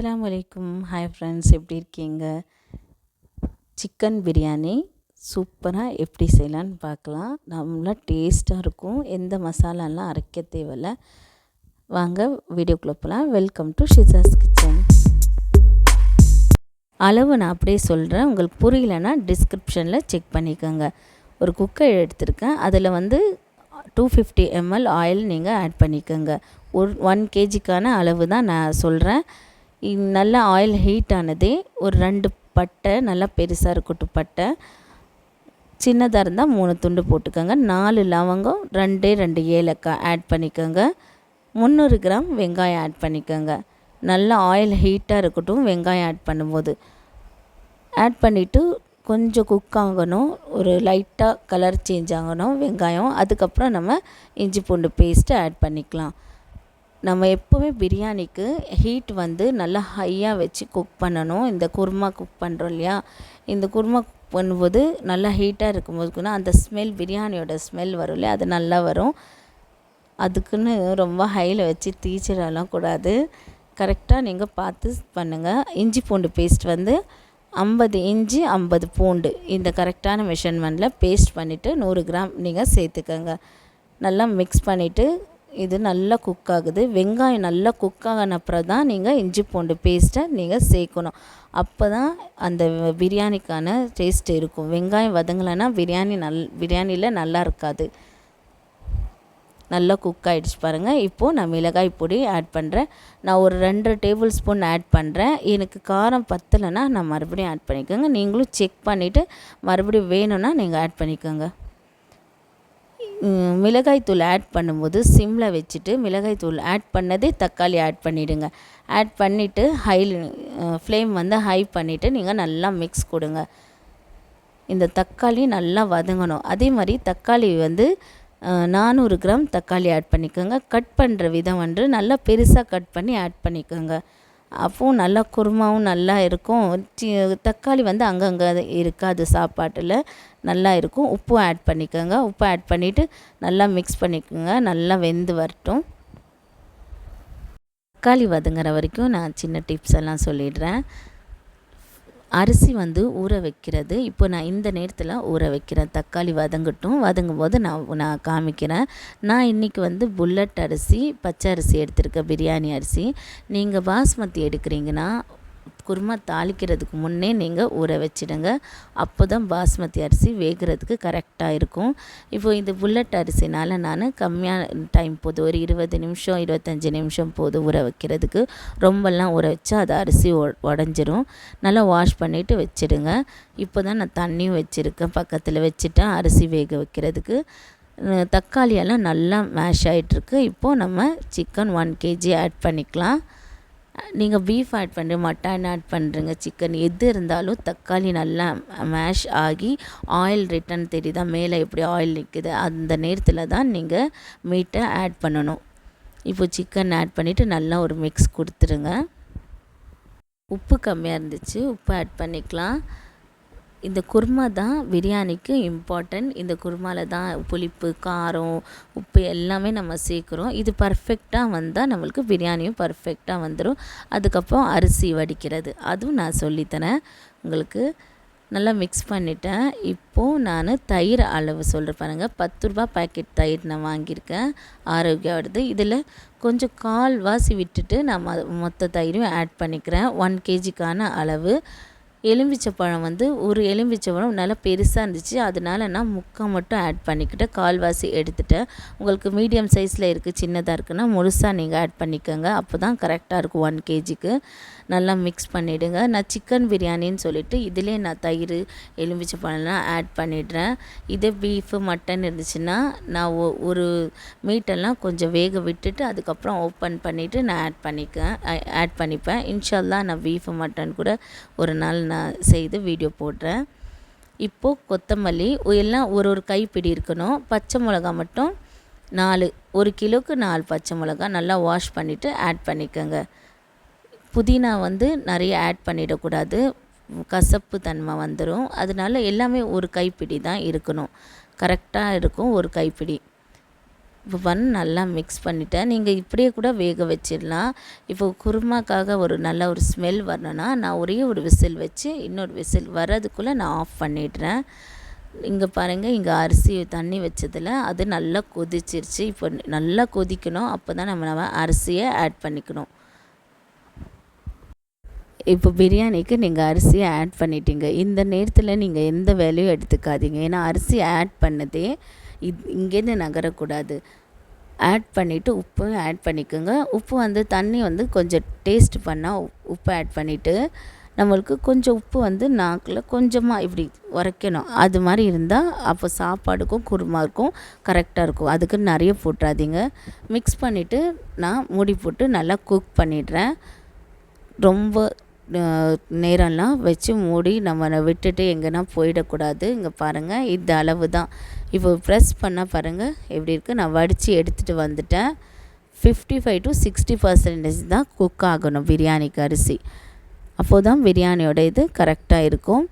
அஸ்ஸலாமு அலைக்கும். Hi friends, எப்படி இருக்கீங்க? சிக்கன் பிரியாணி சூப்பராக எப்படி செய்யலான்னு பார்க்கலாம். நல்லா டேஸ்ட்டாக இருக்கும். எந்த மசாலாலாம் அரைக்க தேவையில்ல. வாங்க வீடியோக்குள்ளே போகலாம். Welcome to Shiza's kitchen. அளவு நான் அப்படியே சொல்கிறேன். உங்களுக்கு புரியலன்னா டிஸ்கிரிப்ஷனில் செக் பண்ணிக்கோங்க. ஒரு குக்கர் எடுத்திருக்கேன். அதில் 250 ml ஆயில் நீங்கள் ஆட் பண்ணிக்கோங்க. 1 kgக்கான அளவு தான் நான் சொல்கிறேன். நல்லா ஆயில் ஹீட் ஆனதே ஒரு 2 பட்டை, நல்லா பெருசாக இருக்கட்டும் பட்டை, சின்னதாக இருந்தால் 3 துண்டு போட்டுக்கோங்க. 4 லவங்கம், 2 ஏலக்காய் ஆட் பண்ணிக்கோங்க. 300 கிராம் வெங்காயம் ஆட் பண்ணிக்கோங்க. நல்லா ஆயில் ஹீட்டாக இருக்கட்டும் வெங்காயம் ஆட் பண்ணும்போது. ஆட் பண்ணிவிட்டு கொஞ்சம் குக் ஆகணும். ஒரு லைட்டாக கலர் சேஞ்ச் ஆகணும் வெங்காயம். அதுக்கப்புறம் நம்ம இஞ்சி பூண்டு பேஸ்ட்டு ஆட் பண்ணிக்கலாம். நம்ம எப்போவுமே பிரியாணிக்கு ஹீட் நல்லா ஹையாக வச்சு குக் பண்ணணும். இந்த குருமா குக் பண்ணுறோம் இல்லையா, இந்த குருமா குக் பண்ணும்போது நல்லா ஹீட்டாக இருக்கும்போது அந்த ஸ்மெல், பிரியாணியோட ஸ்மெல் வரும் இல்லையா, அது நல்லா வரும். அதுக்குன்னு ரொம்ப ஹையில் வச்சு தீச்சிடலாம் கூடாது. கரெக்டாக நீங்கள் பார்த்து பண்ணுங்கள். இஞ்சி பூண்டு பேஸ்ட் 50 இஞ்சி 50 பூண்டு இந்த கரெக்டான மெஷர்மெண்ட்டில் பேஸ்ட் பண்ணிவிட்டு 100 கிராம் நீங்கள் சேர்த்துக்கோங்க. நல்லா மிக்ஸ் பண்ணிவிட்டு இது நல்லா குக் ஆகுது. வெங்காயம் நல்லா குக் ஆகின அப்புறம் தான் நீங்கள் இஞ்சி பூண்டு பேஸ்ட்டை நீங்கள் சேர்க்கணும். அப்போ தான் அந்த பிரியாணிக்கான டேஸ்ட் இருக்கும். வெங்காயம் வதங்கலைன்னா பிரியாணியில் நல்லா இருக்காது. நல்லா குக் ஆகிடுச்சு பாருங்கள். இப்போது நான் மிளகாய் பொடி ஆட் பண்ணுறேன். நான் ஒரு 2 டேபிள் ஸ்பூன் ஆட் பண்ணுறேன். எனக்கு காரம் பத்தலைன்னா நான் மறுபடியும் ஆட் பண்ணிக்கோங்க. நீங்களும் செக் பண்ணிவிட்டு மறுபடியும் வேணும்னா நீங்கள் ஆட் பண்ணிக்கோங்க. மிளகாய் தூள் ஆட் பண்ணும்போது சிம்மில் வச்சுட்டு மிளகாய் தூள் ஆட் பண்ணதே தக்காளி ஆட் பண்ணிவிடுங்க. ஆட் பண்ணிவிட்டு ஃப்ளேம் ஹை பண்ணிவிட்டு நீங்கள் நல்லா மிக்ஸ் கொடுங்க. இந்த தக்காளி நல்லா வதங்கணும். அதே மாதிரி தக்காளி 400 கிராம் தக்காளி ஆட் பண்ணிக்கோங்க. கட் பண்ணுற விதம் நல்லா பெருசாக கட் பண்ணி ஆட் பண்ணிக்கோங்க. அப்போது நல்லா குருமாவும் நல்லா இருக்கும். தக்காளி அங்கங்கே இருக்காது, சாப்பாட்டில் நல்லா இருக்கும். உப்பும் ஆட் பண்ணிக்கோங்க. உப்பு ஆட் பண்ணிவிட்டு நல்லா மிக்ஸ் பண்ணிக்கோங்க. நல்லா வெந்து வரட்டும். தக்காளி வதங்குற வரைக்கும் நான் சின்ன டிப்ஸ் எல்லாம் சொல்லிடுறேன். அரிசி ஊற வைக்கிறது இப்போ நான் இந்த நேரத்தில் ஊற வைக்கிறேன். தக்காளி வதங்கும் போது நான் காமிக்கிறேன். நான் இன்றைக்கி புல்லட் அரிசி, பச்சை அரிசி எடுத்திருக்கேன், பிரியாணி அரிசி. நீங்கள் பாஸ்மதி எடுக்கிறீங்கன்னா குருமா தாளிக்கிறதுக்கு முன்னே நீங்கள் ஊற வச்சிடுங்க. அப்போ தான் பாஸ்மதி அரிசி வேகிறதுக்கு கரெக்டாக இருக்கும். இப்போது இந்த புல்லட் அரிசினால் நான் கம்மியான டைம் போதும், ஒரு 20 நிமிஷம் 25 நிமிஷம் போதும் ஊற வைக்கிறதுக்கு. ரொம்பலாம் ஊற வச்சா அது அரிசி உடஞ்சிரும். நல்லா வாஷ் பண்ணிவிட்டு வச்சிடுங்க. இப்போ தான் நான் தண்ணியும் வச்சுருக்கேன், பக்கத்தில் வச்சுட்டேன் அரிசி வேக வைக்கிறதுக்கு. தக்காளியெல்லாம் நல்லா மேஷ் ஆகிட்டுருக்கு. இப்போது நம்ம சிக்கன் 1 kg ஆட் பண்ணிக்கலாம். நீங்கள் பீஃப் ஆட் பண்ணுறீங்க, மட்டன் ஆட் பண்ணுறீங்க, சிக்கன் எது இருந்தாலும் தக்காளி நல்லா மேஷ் ஆகி ஆயில் ரிட்டன் தெரியுதா, மேலே எப்படி ஆயில் நிற்குது, அந்த நேரத்தில் தான் நீங்கள் மீட்டை ஆட் பண்ணணும். இப்போ சிக்கன் ஆட் பண்ணிவிட்டு நல்லா ஒரு மிக்ஸ் கொடுத்துருங்க. உப்பு கம்மியாக இருந்துச்சு, உப்பு ஆட் பண்ணிக்கலாம். இந்த குருமா தான் பிரியாணிக்கு இம்பார்ட்டன்ட். இந்த குருமாவில் தான் புளிப்பு, காரம், உப்பு எல்லாமே நம்ம சேர்க்குறோம். இது பர்ஃபெக்டாக வந்தால் நம்மளுக்கு பிரியாணியும் பர்ஃபெக்டாக வந்துடும். அதுக்கப்புறம் அரிசி வடிக்கிறது அதுவும் நான் சொல்லித்தரேன் உங்களுக்கு. நல்லா மிக்ஸ் பண்ணிட்டேன். இப்போது நான் தயிர் அளவு சொல்கிறேன் பாருங்கள். 10 ரூபா பாக்கெட் தயிர் நான் வாங்கியிருக்கேன், ஆரோக்கியாவோடது. இதில் கொஞ்சம் கால்வாசி விட்டுட்டு நான் மொத்த தயிரையும் ஆட் பண்ணிக்கிறேன். 1 kgக்கான அளவு. எலுமிச்சப்பழம் ஒரு எலுமிச்சப்பழம் நல்லா பெருசாக இருந்துச்சு, அதனால நான் முக்கால் மட்டும் ஆட் பண்ணிக்கிட்டேன், கால்வாசி எடுத்துட்டேன். உங்களுக்கு மீடியம் சைஸில் இருக்குது, சின்னதாக இருக்குன்னா முழுசாக நீங்கள் ஆட் பண்ணிக்கோங்க. அப்போ தான் கரெக்டாக இருக்கும் 1 kgக்கு. நல்லா மிக்ஸ் பண்ணிவிடுங்க. நான் சிக்கன் பிரியாணின்னு சொல்லிவிட்டு இதிலே நான் தயிர், எலுமிச்சப்பழம்லாம் ஆட் பண்ணிடுறேன். இதே பீஃபு, மட்டன் இருந்துச்சுன்னா நான் ஒரு மீட்டெல்லாம் கொஞ்சம் வேக விட்டுட்டு அதுக்கப்புறம் ஓப்பன் பண்ணிவிட்டு நான் ஆட் பண்ணிப்பேன். இன்ஷால்லா நான் பீஃபு, மட்டன் கூட ஒரு நாள் நான் செய்து வீடியோ போடுறேன். இப்போது கொத்தமல்லி எல்லாம் ஒரு கைப்பிடி இருக்கணும். பச்சை மிளகா மட்டும் 4, 1 கிலோவுக்கு 4 பச்சை மிளகா நல்லா வாஷ் பண்ணிவிட்டு ஆட் பண்ணிக்கோங்க. புதினா நிறைய ஆட் பண்ணிடக்கூடாது, கசப்பு தன்மை வந்துடும். அதனால எல்லாமே ஒரு கைப்பிடி தான் இருக்கணும், கரெக்டாக இருக்கும். ஒரு கைப்பிடி இப்போ நல்லா மிக்ஸ் பண்ணிட்டேன். நீங்கள் இப்படியே கூட வேக வச்சிடலாம். இப்போ குருமாக்காக ஒரு நல்ல ஒரு ஸ்மெல் வரணும்னா நான் ஒரே ஒரு விசில் வச்சு இன்னொரு விசில் வர்றதுக்குள்ளே நான் ஆஃப் பண்ணிடுறேன். இங்கே பாருங்கள், இங்கே அரிசி தண்ணி வச்சதில் அது நல்லா கொதிச்சிருச்சு. இப்போ நல்லா கொதிக்கணும். அப்போ தான் நம்ம அரிசியை ஆட் பண்ணிக்கணும். இப்போ பிரியாணிக்கு நீங்கள் அரிசியை ஆட் பண்ணிட்டீங்க. இந்த நேரத்தில் நீங்கள் எந்த வேலையும் எடுத்துக்காதீங்க. ஏன்னா அரிசி ஆட் பண்ணதே இங்கேருந்து நகரக்கூடாது. ஆட் பண்ணிவிட்டு உப்பும் ஆட் பண்ணிக்கோங்க. உப்பு வந்து தண்ணி வந்து கொஞ்சம் டேஸ்ட் பண்ணால் உப்பு ஆட் பண்ணிவிட்டு நம்மளுக்கு கொஞ்சம் உப்பு வந்து நாக்கில் கொஞ்சமாக இப்படி உரைக்கணும். அது மாதிரி இருந்தால் அப்போ சாப்பாடுக்கும் குருமாவுக்கும் கரெக்டாக இருக்கும். அதுக்கு நிறைய போட்டுறாதீங்க. மிக்ஸ் பண்ணிவிட்டு நான் மூடி போட்டு நல்லா குக் பண்ணிடுறேன். ரொம்ப நேரம்லாம் வச்சு மூடி நம்ம விட்டுட்டு எங்கன்னா போயிடக்கூடாது. இங்கே பாருங்கள், இந்த அளவு தான். இப்போ ப்ரெஸ் பண்ணால் பாருங்கள் எப்படி இருக்குது. நான் வடித்து எடுத்துகிட்டு வந்துட்டேன். 55 to 60% தான் குக் ஆகணும் பிரியாணிக்கு அரிசி. அப்போது தான் பிரியாணியோட இது கரெக்டாக இருக்கும்.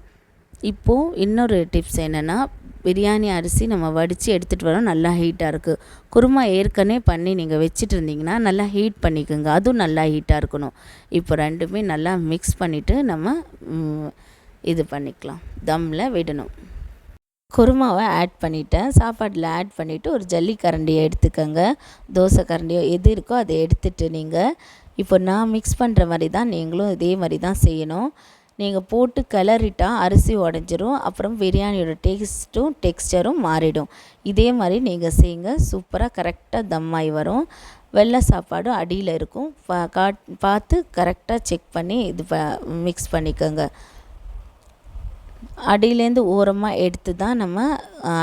இப்போது இன்னொரு டிப்ஸ் என்னென்னா, பிரியாணி அரிசி நம்ம வடித்து எடுத்துகிட்டு வரோம். நல்லா ஹீட்டாக இருக்குது. குருமா ஏற்கனவே பண்ணி நீங்கள் வச்சுட்டு இருந்தீங்கன்னா நல்லா ஹீட் பண்ணிக்கோங்க. அதுவும் நல்லா ஹீட்டாக இருக்கணும். இப்போ ரெண்டுமே நல்லா மிக்ஸ் பண்ணிவிட்டு நம்ம இது பண்ணிக்கலாம். தம்மில் விடணும். குருமாவை ஆட் பண்ணிவிட்டேன். சாப்பாட்டில் ஆட் பண்ணிவிட்டு ஒரு ஜல்லி கரண்டியை எடுத்துக்கோங்க. தோசை கரண்டியோ எது இருக்கோ அதை எடுத்துகிட்டு நீங்கள் இப்போ நான் மிக்ஸ் பண்ணுற மாதிரி தான் நீங்களும் இதே மாதிரி தான் செய்யணும். நீங்கள் போட்டு கிளறிட்டால் அரிசி உடஞ்சிரும். அப்புறம் பிரியாணியோட டேஸ்ட்டும் டெக்ஸ்டரும் மாறிடும். இதே மாதிரி நீங்கள் செய்யுங்க. சூப்பராக கரெக்டாக தம்மாய் வரும். வெள்ளை சாப்பாடும் அடியில் இருக்கும். பார்த்து கரெக்டாக செக் பண்ணி இது மிக்ஸ் பண்ணிக்கோங்க. அடியிலேருந்து ஓரமாக எடுத்து தான் நம்ம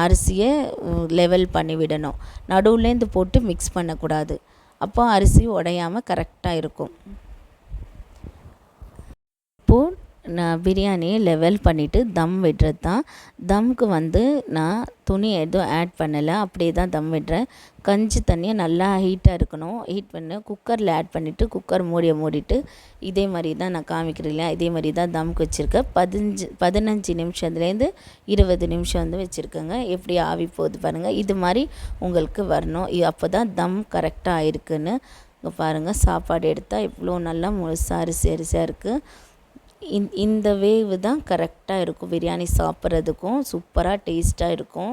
அரிசியை லெவல் பண்ணி விடணும். நடுவுலேருந்து போட்டு மிக்ஸ் பண்ணக்கூடாது. அப்போ அரிசி உடையாமல் கரெக்டாக இருக்கும். இப்போது நான் பிரியாணியை லெவல் பண்ணிவிட்டு தம் விடுறது தான். தம்முக்கு வந்து நான் துணி எதுவும் ஆட் பண்ணலை. அப்படியே தான் தம் விடுறேன். கஞ்சி தண்ணியை நல்லா ஹீட்டாக இருக்கணும். ஹீட் பண்ணி குக்கரில் ஆட் பண்ணிவிட்டு குக்கர் மூடிட்டு இதே மாதிரி தான் நான் காமிக்கிறேன் இல்லையா, இதே மாதிரி தான் தம்க்கு வச்சுருக்கேன். 15 நிமிஷத்துலேருந்து 20 நிமிஷம் வந்து வச்சுருக்கேங்க. எப்படி ஆவி போகுது பாருங்கள். இது மாதிரி உங்களுக்கு வரணும். அப்போ தான் தம் கரெக்டாக ஆயிருக்குன்னு. இங்கே பாருங்கள், சாப்பாடு எடுத்தால் இவ்வளோ நல்லா முழுசாக அரிசியாக இருக்குது. இந்த வேவு தான் கரெக்டாக இருக்கும். பிரியாணி சாப்பிட்றதுக்கும் சூப்பராக டேஸ்ட்டாக இருக்கும்.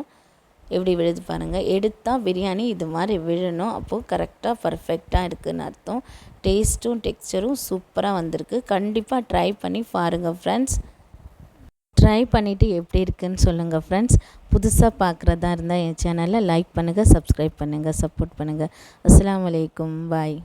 எப்படி விழுது பாருங்கள். எடுத்தால் பிரியாணி இது மாதிரி விழணும். அப்போது கரெக்டாக பர்ஃபெக்டாக இருக்குதுன்னு அர்த்தம். டேஸ்ட்டும் டெக்ஸ்சரும் சூப்பராக வந்திருக்கு. கண்டிப்பாக ட்ரை பண்ணி பாருங்கள் ஃப்ரெண்ட்ஸ். ட்ரை பண்ணிவிட்டு எப்படி இருக்குதுன்னு சொல்லுங்கள் ஃப்ரெண்ட்ஸ். புதுசாக பார்க்குறதா இருந்தால் என் சேனலை லைக் பண்ணுங்கள், சப்ஸ்கிரைப் பண்ணுங்கள், சப்போர்ட் பண்ணுங்கள். அஸ்ஸலாமு அலைக்கும். பாய்.